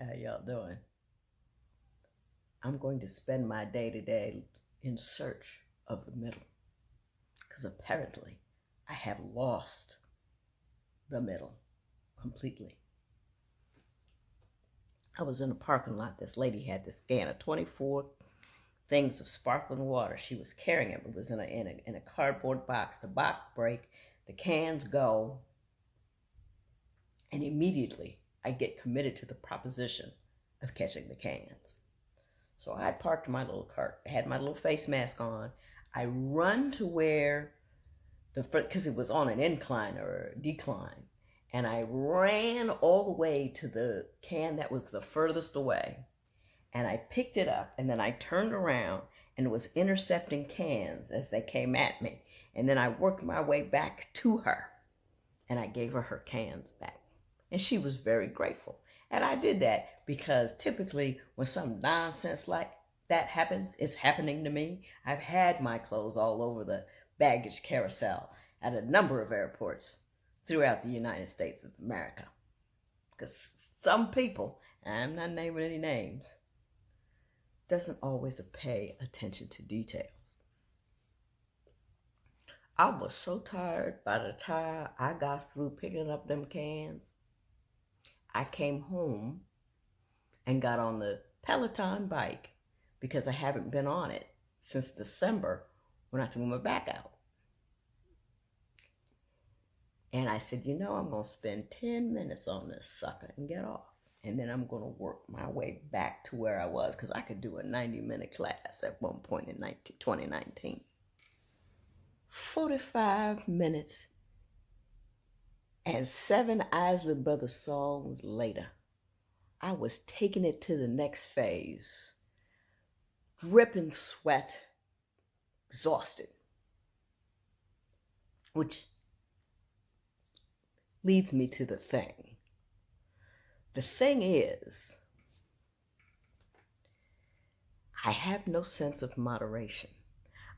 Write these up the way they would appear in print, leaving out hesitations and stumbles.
How y'all doing? I'm going to spend my day today in search of the middle because apparently I have lost the middle completely. I was in a parking lot. This lady had this can of 24 things of sparkling water. She was carrying it. It was in a cardboard box. The box break, the cans go, and immediately I get committed to the proposition of catching the cans. So I parked my little cart, had my little face mask on. I run to where because it was on an incline or a decline, and I ran all the way to the can that was the furthest away, and I picked it up, and then I turned around, and it was intercepting cans as they came at me, and then I worked my way back to her, and I gave her her cans back, and she was very grateful. And I did that because typically when some nonsense like that happens, it's happening to me. I've had my clothes all over the baggage carousel at a number of airports throughout the United States of America. Because some people, and I'm not naming any names, doesn't always pay attention to details. I was so tired by the time I got through picking up them cans. I came home and got on the Peloton bike because I haven't been on it since December when I threw my back out. And I said, I'm going to spend 10 minutes on this sucker and get off. And then I'm going to work my way back to where I was because I could do a 90-minute class at one point in 2019. 45 minutes and 7 Isley Brothers songs later, I was taking it to the next phase, dripping sweat, exhausted, which leads me to the thing. The thing is, I have no sense of moderation.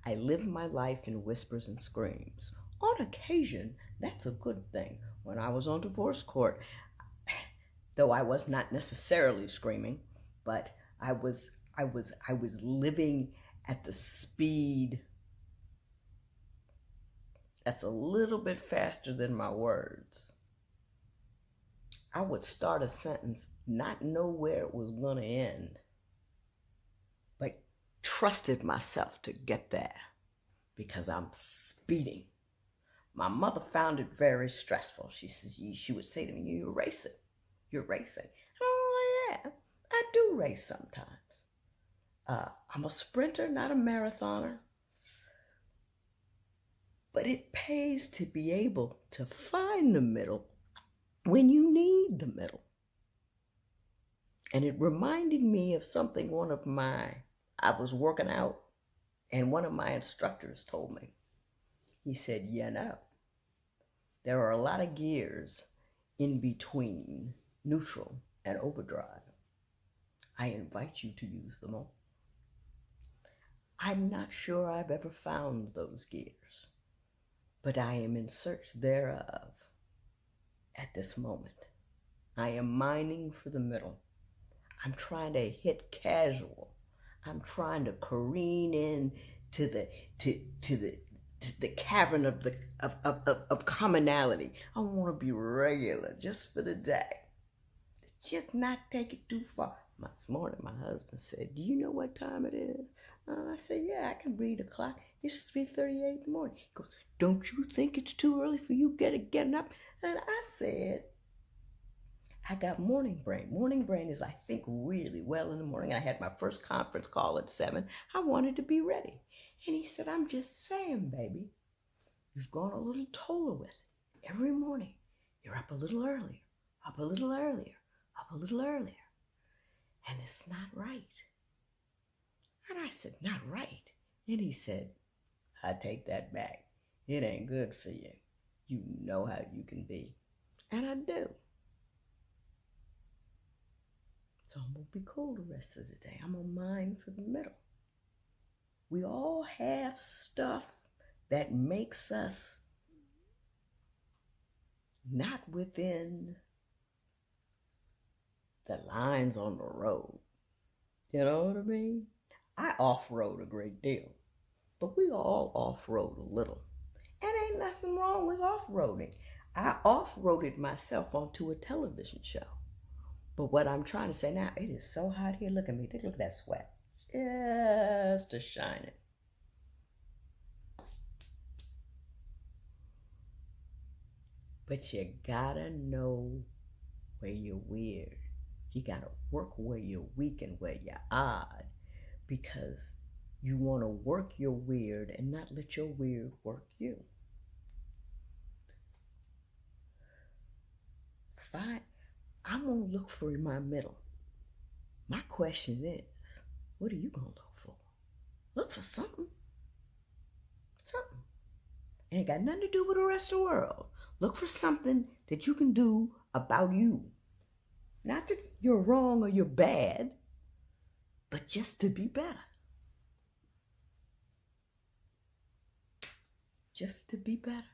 I live my life in whispers and screams. On occasion, that's a good thing. When I was on divorce court, though I was not necessarily screaming, but I was living at the speed that's a little bit faster than my words. I would start a sentence, not know where it was going to end, but trusted myself to get there because I'm speeding. My mother found it very stressful. She would say to me, "You're racing. You're racing." Oh, yeah, I do race sometimes. I'm a sprinter, not a marathoner. But it pays to be able to find the middle when you need the middle. And it reminded me of something I was working out, and one of my instructors told me. He said, there are a lot of gears in between neutral and overdrive. I invite you to use them all. I'm not sure I've ever found those gears, but I am in search thereof at this moment. I am mining for the middle. I'm trying to hit casual. I'm trying to careen in to the cavern of commonality. I want to be regular just for the day. Just not take it too far. This morning, my husband said, "Do you know what time it is?" I said, "Yeah, I can read the clock. It's 3:38 in the morning." He goes, "Don't you think it's too early for you getting up?" And I said, I got morning brain. Morning brain is I think really well in the morning. I had my first conference call at 7. I wanted to be ready. And he said, "I'm just saying, baby, you've gone a little Toler with it. Every morning, you're up a little earlier, up a little earlier, up a little earlier. And it's not right." And I said, "Not right?" And he said, "I take that back. It ain't good for you. You know how you can be." And I do. So I'm going to be cool the rest of the day. I'm going to mine for the middle. We all have stuff that makes us not within the lines on the road. You know what I mean? I off-road a great deal, but we all off-road a little. And ain't nothing wrong with off-roading. I off-roaded myself onto a television show. But what I'm trying to say now, it is so hot here. Look at me. Look at that sweat. Just a shining. But you gotta know where you're weird. You gotta work where you're weak and where you're odd. Because you want to work your weird and not let your weird work you. Fine. I'm going to look for my middle. My question is, what are you going to look for? Look for something. Something. It ain't got nothing to do with the rest of the world. Look for something that you can do about you. Not that you're wrong or you're bad, but just to be better. Just to be better.